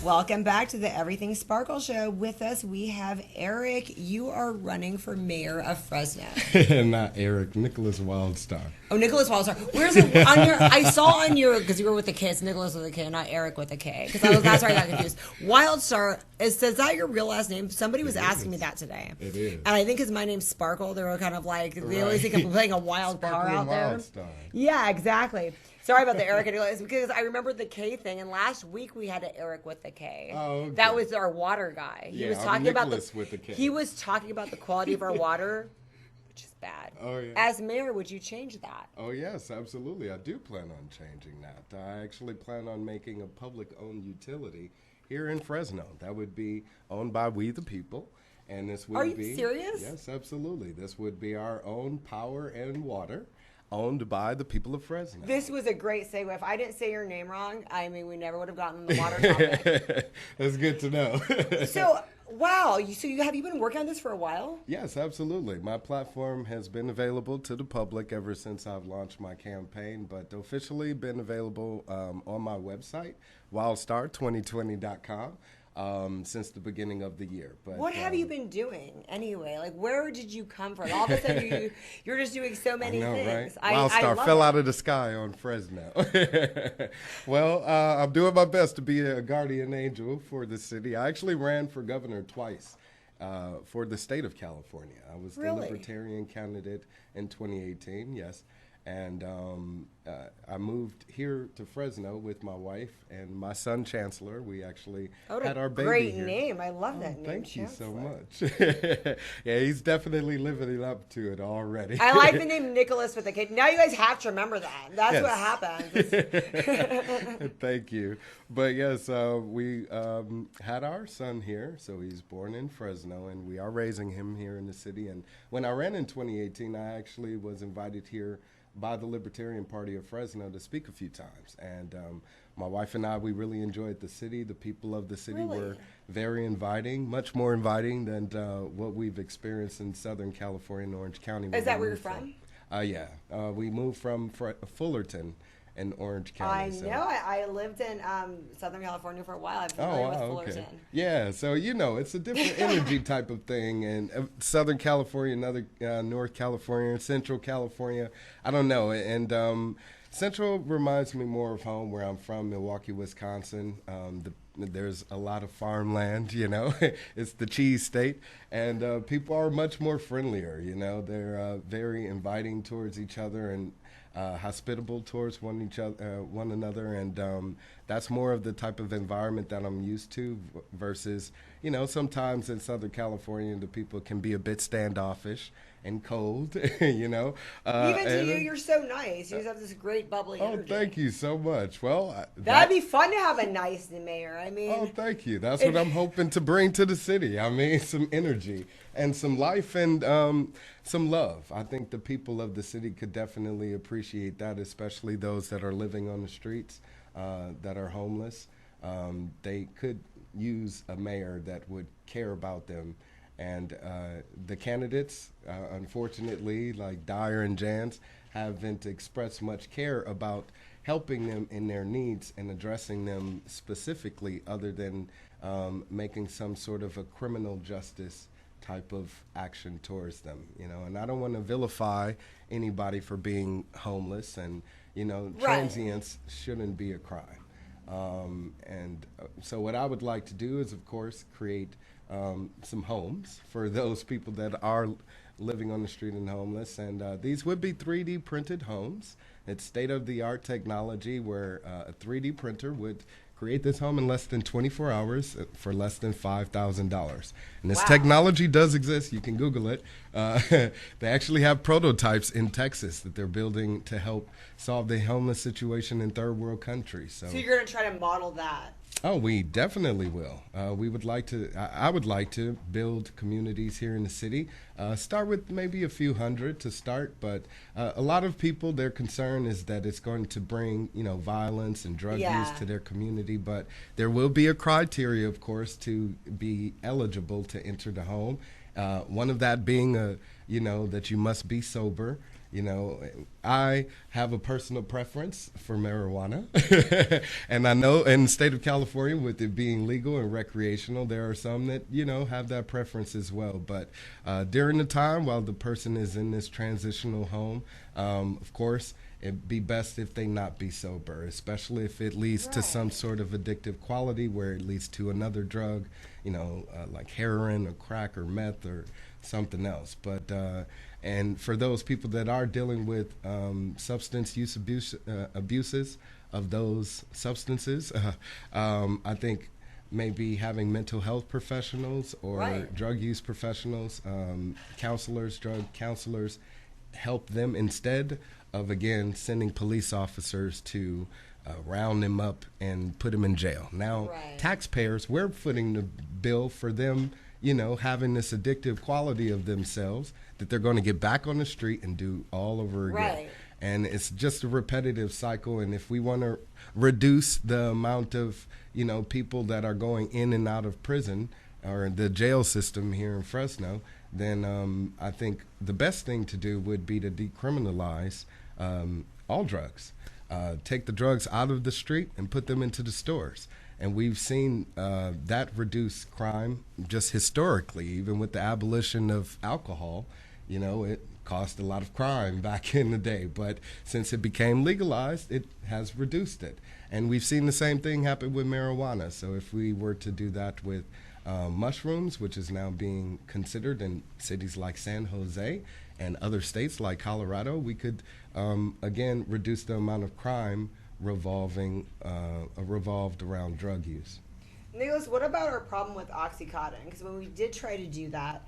Welcome back to the Everything Sparkle Show. With us, we have Eric. You are running for mayor of Fresno. Not Eric, Nickolas Wildstar. Oh, Nickolas Wildstar. Where's it on your? I saw on your, because you were with the K. It's Nickolas with a K, not Eric with a K. Because that's where I got confused. Wildstar. Is that your real last name? Somebody was asking me that today. It is. And I think because my name's Sparkle, they were kind of like they always think I'm playing a wild car out there. Wildstar. Yeah, exactly. Sorry about the Eric and Nickolas, because I remember the K thing, and last week we had an Eric with the K. Oh, okay. That was our water guy. He was talking about with the K. He was talking about the quality of our water, which is bad. Oh, yeah. As mayor, would you change that? Oh, yes, absolutely. I do plan on changing that. I actually plan on making a public-owned utility here in Fresno. That would be owned by we the people. And this would Are you serious? Yes, absolutely. This would be our own power and water, owned by the people of Fresno. This was a great segue. If I didn't say your name wrong, I mean, we never would have gotten the water topic. That's good to know. So, wow. Have you been working on this for a while? Yes, absolutely. My platform has been available to the public ever since I've launched my campaign, but officially been available on my website, wildstar2020.com. Since the beginning of the year. But what have you been doing anyway? Like, where did you come from? All of a sudden, you're just doing so many things. Right? Wildstar fell out of the sky on Fresno. Well, I'm doing my best to be a guardian angel for the city. I actually ran for governor twice for the state of California. I was the Libertarian candidate in 2018, yes. And I moved here to Fresno with my wife and my son, Chancellor. We actually had our baby great here. name. I love that name, Thank Chancellor. you so much. Yeah, he's definitely living up to it already. I like the name Nickolas with a K. Now you guys have to remember that. That's what happens. Thank you. But yes, we had our son here, so he's born in Fresno, and we are raising him here in the city. And when I ran in 2018, I actually was invited here by the Libertarian Party of Fresno to speak a few times. And my wife and I, we really enjoyed the city. The people of the city were very inviting, much more inviting than what we've experienced in Southern California and Orange County. Is that where you're from? Yeah. We moved from Fullerton in Orange County. I know. I lived in Southern California for a while. I'm familiar with Fullerton. Okay. Yeah, so it's a different energy type of thing. And Southern California, another North California, Central California, I don't know. And Central reminds me more of home, where I'm from, Milwaukee, Wisconsin. There's a lot of farmland, It's the cheese state. And people are much more friendlier, They're very inviting towards each other and hospitable towards one another, and that's more of the type of environment that I'm used to versus, sometimes in Southern California, the people can be a bit standoffish and cold, Even to you, you're so nice. You just have this great bubbly energy. Oh, thank you so much. Well, that'd be fun to have a nice mayor. I mean, oh, thank you. That's what I'm hoping to bring to the city. I mean, some energy and some life and some love. I think the people of the city could definitely appreciate that, especially those that are living on the streets, that are homeless. They could use a mayor that would care about them. And the candidates, unfortunately, like Dyer and Jans, haven't expressed much care about helping them in their needs and addressing them specifically, other than making some sort of a criminal justice type of action towards them, And I don't want to vilify anybody for being homeless, and, transience shouldn't be a crime. So what I would like to do is, of course, create some homes for those people that are living on the street and homeless. And these would be 3D printed homes. It's state-of-the-art technology where a 3D printer would create this home in less than 24 hours for less than $5,000. And this technology does exist. You can Google it. They actually have prototypes in Texas that they're building to help solve the homeless situation in third world countries. So you're going to try to model that? Oh, we definitely will. We would like to. I would like to build communities here in the city. Start with maybe a few hundred to start, but a lot of people, their concern is that it's going to bring, violence and drug use to their community. But there will be a criteria, of course, to be eligible to enter the home. One of that being that you must be sober. You know, I have a personal preference for marijuana. And I know in the state of California, with it being legal and recreational, there are some that, you know, have that preference as well. But during the time while the person is in this transitional home, of course, it'd be best if they not be sober, especially if it leads to some sort of addictive quality where it leads to another drug, you know, like heroin or crack or meth or something else. But and for those people that are dealing with substance use abuses of those substances, I think maybe having mental health professionals or drug use professionals, counselors, drug counselors, help them instead of, again, sending police officers to round them up and put them in jail. Now, taxpayers, we're footing the bill for them, you know, having this addictive quality of themselves that they're going to get back on the street and do all over again. And it's just a repetitive cycle. And if we want to reduce the amount of, you know, people that are going in and out of prison or the jail system here in Fresno, then I think the best thing to do would be to decriminalize all drugs. Take the drugs out of the street and put them into the stores. And we've seen that reduce crime just historically, even with the abolition of alcohol. You know, it caused a lot of crime back in the day. But since it became legalized, it has reduced it. And we've seen the same thing happen with marijuana. So if we were to do that with mushrooms, which is now being considered in cities like San Jose and other states like Colorado, we could, again, reduce the amount of crime revolved around drug use. Nickolas, what about our problem with Oxycontin? Because when we did try to do that,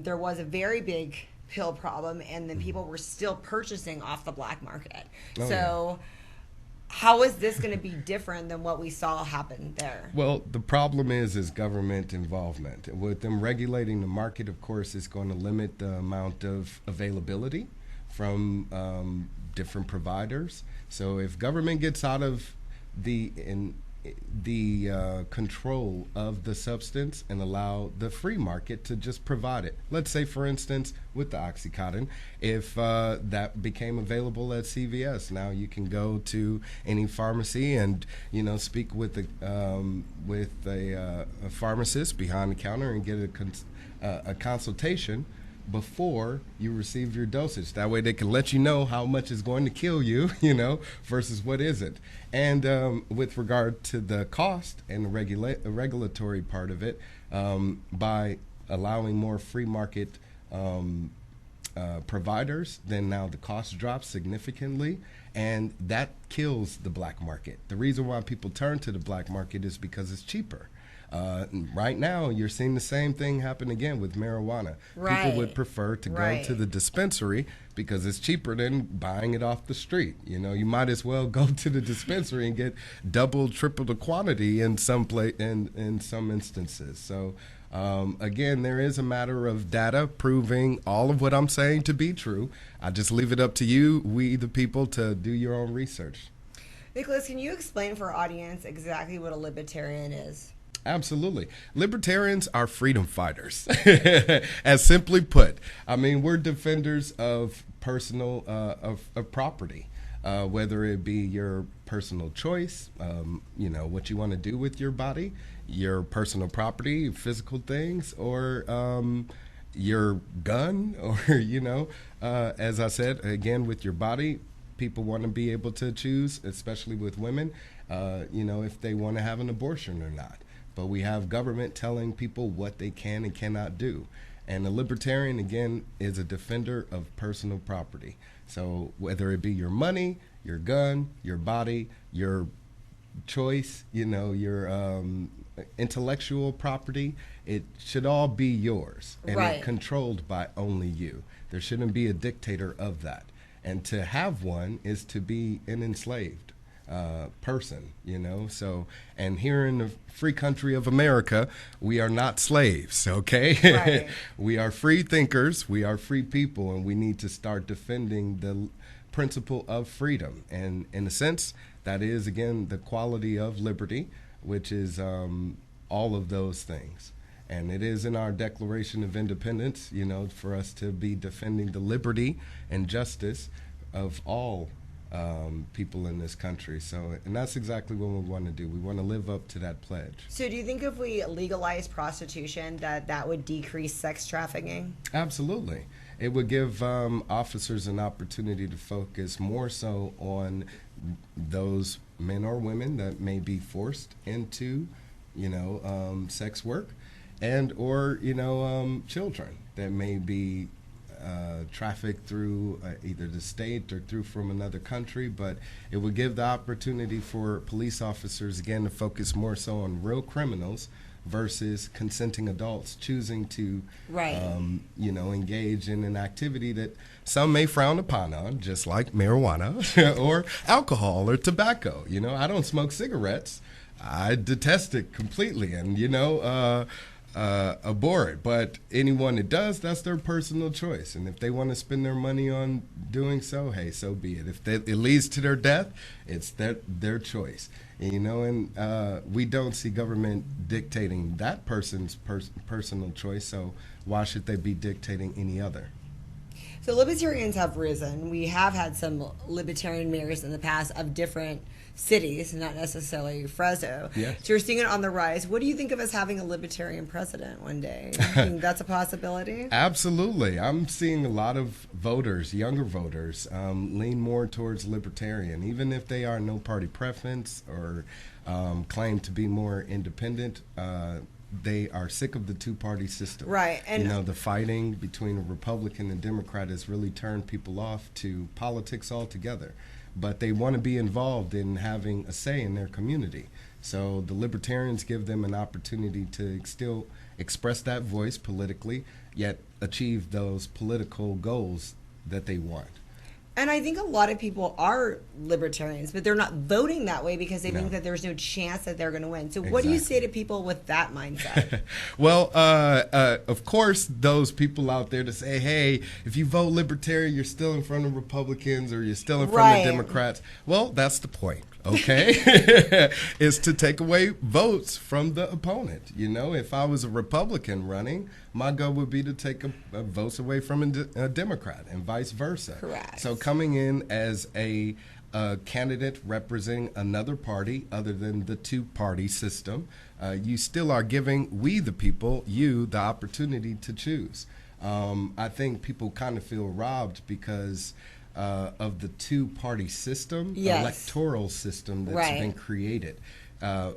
there was a very big pill problem, and then people were still purchasing off the black market. How is this going to be different than what we saw happen there? Well, the problem is government involvement. With them regulating the market, of course, it's going to limit the amount of availability from different providers. So if government gets out of the control of the substance and allow the free market to just provide it. Let's say, for instance, with the Oxycontin, if that became available at CVS, now you can go to any pharmacy and, you know, speak with a pharmacist behind the counter and get a consultation before you receive your dosage. That way they can let you know how much is going to kill you, you know, versus what isn't. And with regard to the cost and the regulatory part of it, by allowing more free market providers, then now the cost drops significantly, and that kills the black market. The reason why people turn to the black market is because it's cheaper. Right now, you're seeing the same thing happen again with marijuana. People would prefer to go to the dispensary because it's cheaper than buying it off the street. You know, you might as well go to the dispensary and get double, triple the quantity in some instances. So, again, there is a matter of data proving all of what I'm saying to be true. I just leave it up to you, we the people, to do your own research. Nickolas, can you explain for our audience exactly what a libertarian is? Absolutely. Libertarians are freedom fighters, as simply put. I mean, we're defenders of personal of property, whether it be your personal choice, you know, what you want to do with your body, your personal property, physical things, or your gun, or, you know, as I said, again, with your body. People want to be able to choose, especially with women, you know, if they want to have an abortion or not. But we have government telling people what they can and cannot do. And a libertarian, again, is a defender of personal property. So whether it be your money, your gun, your body, your choice, you know, your intellectual property, it should all be yours and controlled by only you. There shouldn't be a dictator of that. And to have one is to be an enslaved person, you know. So, and here in the free country of America, we are not slaves, okay? We are free thinkers, we are free people, and we need to start defending the principle of freedom. And in a sense, that is, again, the quality of liberty, which is all of those things. And it is in our Declaration of Independence, you know, for us to be defending the liberty and justice of all people in this country. So, and that's exactly what we want to do. We want to live up to that pledge. So do you think if we legalize prostitution that would decrease sex trafficking? Absolutely. It would give officers an opportunity to focus more so on those men or women that may be forced into, you know, sex work, and or, you know, children that may be trafficked through either the state or through from another country. But it would give the opportunity for police officers, again, to focus more so on real criminals versus consenting adults choosing to, you know, engage in an activity that some may frown upon, just like marijuana or alcohol or tobacco. You know, I don't smoke cigarettes. I detest it completely, and, you know, abhor it. But anyone that does, that's their personal choice. And if they want to spend their money on doing so, hey, so be it. If it leads to their death, it's their choice. And, you know, and we don't see government dictating that person's personal choice, so why should they be dictating any other? So libertarians have risen. We have had some libertarian mayors in the past of different cities, not necessarily Fresno. Yes. So you're seeing it on the rise. What do you think of us having a libertarian president one day? Do you think that's a possibility? Absolutely. I'm seeing a lot of voters, younger voters, lean more towards libertarian, even if they are no party preference or claim to be more independent. They are sick of the two-party system. Right. And you know, the fighting between a Republican and Democrat has really turned people off to politics altogether. But they want to be involved in having a say in their community. So the Libertarians give them an opportunity to still express that voice politically, yet achieve those political goals that they want. And I think a lot of people are libertarians, but they're not voting that way because they think that there's no chance that they're going to win. So what do you say to people with that mindset? Well, of course, those people out there to say, hey, if you vote libertarian, you're still in front of Republicans or you're still in front of Democrats. Well, that's the point. Okay, is to take away votes from the opponent. You know, if I was a Republican running, my goal would be to take votes away from a Democrat and vice versa. Correct. So coming in as a candidate representing another party other than the two-party system, you still are giving we the people, you, the opportunity to choose. I think people kind of feel robbed because of the two-party system, electoral system that's been created.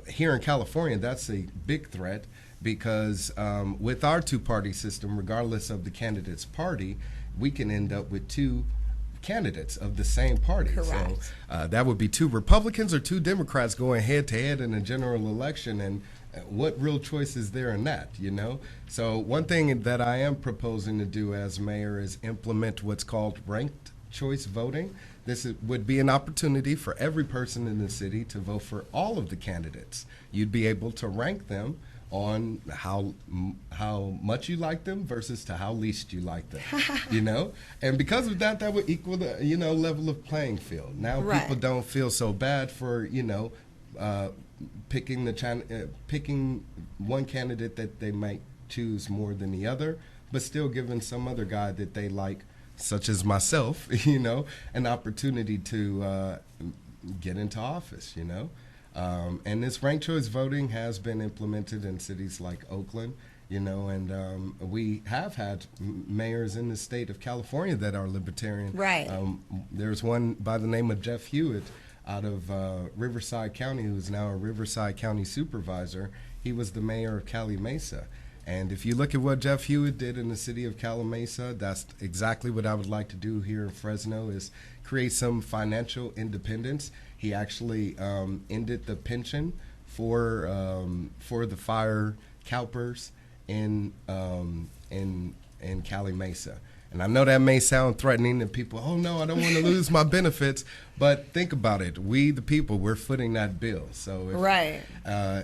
Here in California, that's a big threat because with our two-party system, regardless of the candidate's party, we can end up with two candidates of the same party. Correct. So that would be two Republicans or two Democrats going head-to-head in a general election, and what real choice is there in that, you know? So one thing that I am proposing to do as mayor is implement what's called ranked choice voting. This would be an opportunity for every person in the city to vote for all of the candidates. You'd be able to rank them on how much you like them versus to how least you like them, you know? And because of that, that would equal the, you know, level of playing field. Now people don't feel so bad for, you know, picking one candidate that they might choose more than the other, but still giving some other guy that they like, such as myself, you know, an opportunity to get into office, you know. And this ranked choice voting has been implemented in cities like Oakland, you know, and we have had mayors in the state of California that are libertarian. Right. There's one by the name of Jeff Hewitt out of Riverside County, who's now a Riverside County supervisor. He was the mayor of Cali Mesa. And if you look at what Jeff Hewitt did in the city of Cali Mesa, that's exactly what I would like to do here in Fresno, is create some financial independence. He actually ended the pension for the fire CalPERS in Cali Mesa. And I know that may sound threatening to people. Oh, no, I don't want to lose my benefits. But think about it. We, the people, we're footing that bill. So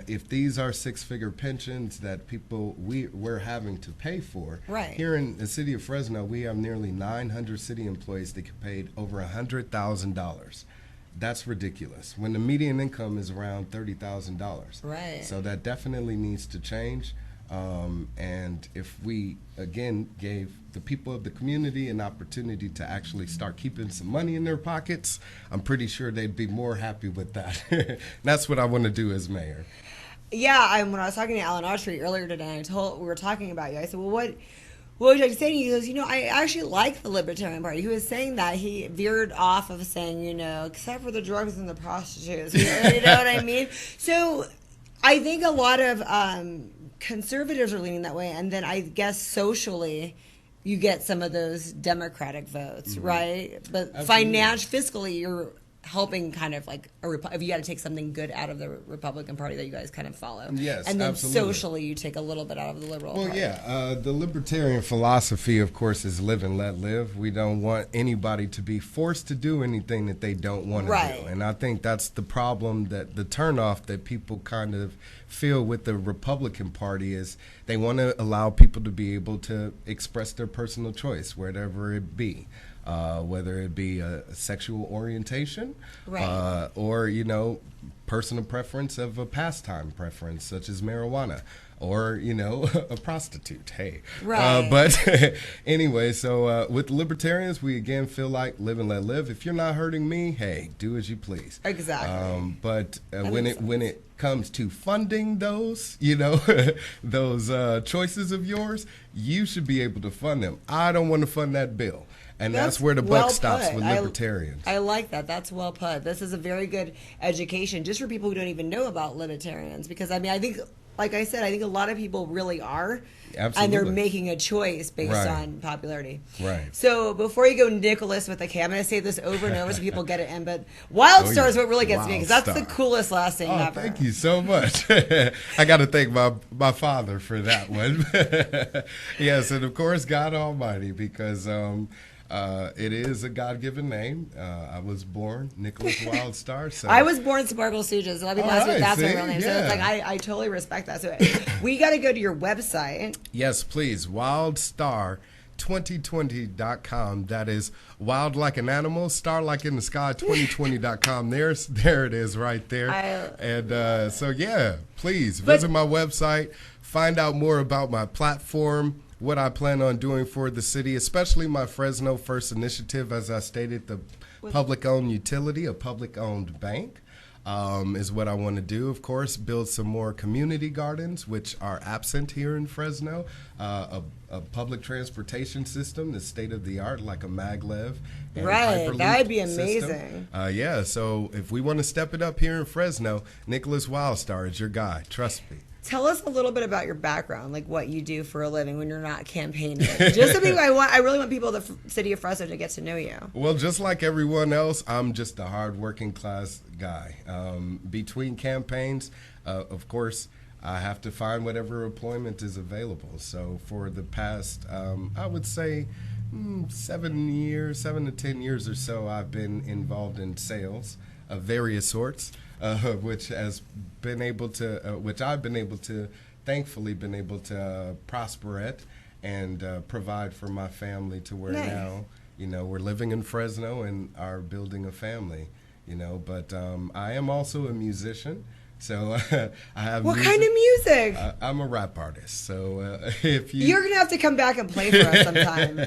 if these are six-figure pensions that we're having to pay for, here in the city of Fresno, we have nearly 900 city employees that get paid over $100,000. That's ridiculous when the median income is around $30,000. Right. So that definitely needs to change. And if we, again, gave the people of the community an opportunity to actually start keeping some money in their pockets, I'm pretty sure they'd be more happy with that. That's what I want to do as mayor. Yeah, when I was talking to Alan Autry earlier today, we were talking about you. I said, well, what would you say? He goes, I actually like the Libertarian Party. He was saying that he veered off of saying, except for the drugs and the prostitutes. You know what I mean? So I think a lot of conservatives are leaning that way, and then I guess socially you get some of those Democratic votes, right? But fiscally, you're helping kind of like if you got to take something good out of the Republican Party that you guys kind of follow. Yes, and then absolutely. Socially you take a little bit out of the Liberal Party. Well, yeah, the libertarian philosophy, of course, is live and let live. We don't want anybody to be forced to do anything that they don't want to do. And I think that's the problem, that the turnoff that people kind of feel with the Republican Party is they want to allow people to be able to express their personal choice, whatever it be. Whether it be a sexual orientation, or personal preference of a pastime preference such as marijuana, or a prostitute. Hey, but anyway, so with libertarians, we again feel like live and let live. If you're not hurting me, hey, do as you please. Exactly. But when it comes to funding those, those choices of yours, you should be able to fund them. I don't want to fund that bill. And that's where the buck stops with libertarians. I like that. That's well put. This is a very good education just for people who don't even know about libertarians. Because, I think, like I said, I think a lot of people really are. Absolutely. And they're making a choice based on popularity. Right. So before you go Nickolas with the K, I'm going to say this over and over so people get it in. But Wildstar is what really gets me, because that's the coolest last name ever. Thank you so much. I got to thank my father for that one. Yes, and of course, God Almighty, because it is a God-given name. I was born Nickolas Wildstar. So I was born Sparkle Soojian. So a lot of people ask me if that's my real name. Yeah. So it's like I totally respect that. So we got to go to your website. Yes, please. Wildstar2020.com. That is wild like an animal, star like in the sky, 2020.com. There it is right there. And so, yeah, please visit my website. Find out more about my platform, what I plan on doing for the city, especially my Fresno First initiative, as I stated, the public-owned utility, a public-owned bank, is what I want to do. Of course, build some more community gardens, which are absent here in Fresno, a public transportation system that's state-of-the-art, like a maglev. Right, that would be amazing. Yeah, so if we want to step it up here in Fresno, Nickolas Wildstar is your guy. Trust me. Tell us a little bit about your background, like what you do for a living when you're not campaigning. Just so people, I really want people of the city of Fresno to get to know you. Well, just like everyone else, I'm just a hard-working class guy. Between campaigns, of course, I have to find whatever employment is available. So for the past, I would say, 7 to 10 years or so, I've been involved in sales of various sorts. Which I've been able to, thankfully, been able to prosper at and provide for my family to where now, we're living in Fresno and are building a family, But I am also a musician. So I have. What kind of music? I'm a rap artist. So if you're gonna have to come back and play for us sometime.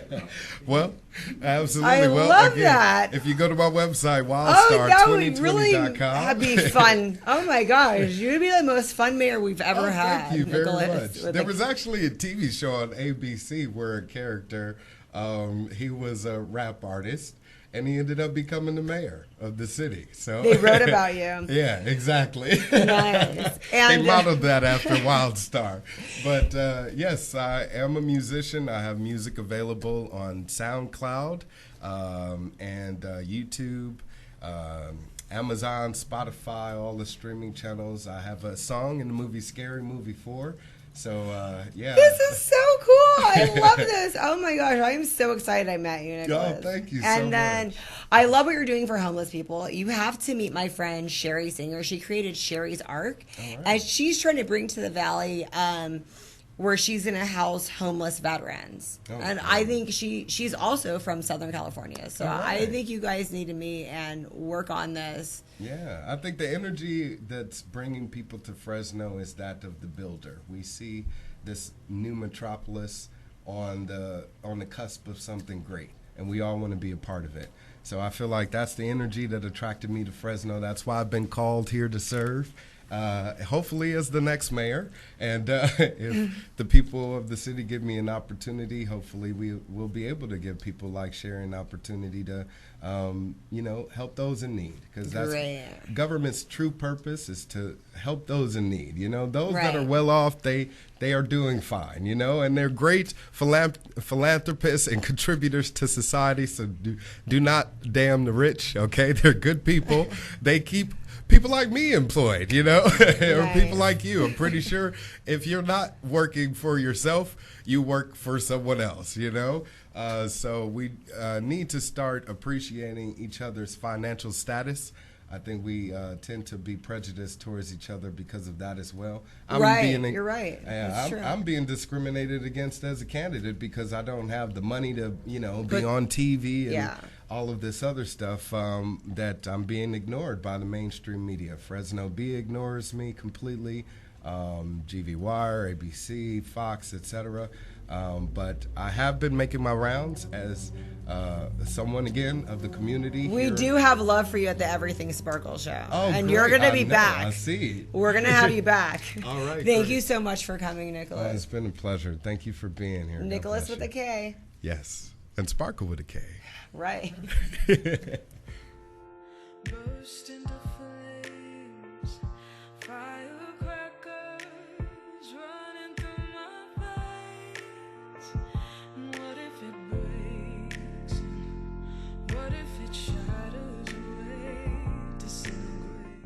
Well, absolutely. I love that. If you go to my website, wildstar2020.com. That'd be fun. Oh my gosh, you'd be the most fun mayor we've ever had. Thank you very much. There was actually a TV show on ABC where a character, he was a rap artist. And he ended up becoming the mayor of the city. So they wrote about you. Yeah, exactly. Nice. And they modeled that after Wildstar. But yes, I am a musician. I have music available on SoundCloud and YouTube, Amazon, Spotify, all the streaming channels. I have a song in the movie Scary Movie 4. So, yeah. This is so cool. I love this. Oh, my gosh. I am so excited I met you, Nickolas. Oh, thank you so much. And then I love what you're doing for homeless people. You have to meet my friend, Sherry Singer. She created Sherry's Arc. Right. And she's trying to bring to the Valley where she's going to house homeless veterans. Oh, and I think she's also from Southern California. So I think you guys need to meet and work on this. Yeah, I think the energy that's bringing people to Fresno is that of the builder. We see this new metropolis on the cusp of something great, and we all want to be a part of it. So I feel like that's the energy that attracted me to Fresno. That's why I've been called here to serve, hopefully as the next mayor. And if the people of the city give me an opportunity, hopefully we will be able to give people like Sherry an opportunity to, help those in need. Because that's government's true purpose, is to help those in need. Those that are well off, they are doing fine, and they're great philanthropists and contributors to society. So do not damn the rich, okay? They're good people. They keep people like me employed, or people like you. I'm pretty sure if you're not working for yourself, you work for someone else, So we need to start appreciating each other's financial status. I think we tend to be prejudiced towards each other because of that as well. You're right. I'm being discriminated against as a candidate because I don't have the money to, be on TV and all of this other stuff, that I'm being ignored by the mainstream media. Fresno B ignores me completely, GV Wire, ABC, Fox, etc. But I have been making my rounds as someone, again, of the community. We do have love for you at the Everything Sparkle show. Oh, and great. You're going to be back. I see. We're going to have you back. All right. Thank you so much for coming, Nickolas. It's been a pleasure. Thank you for being here. Nickolas with a K. Yes. And Sparkle with a K. Right.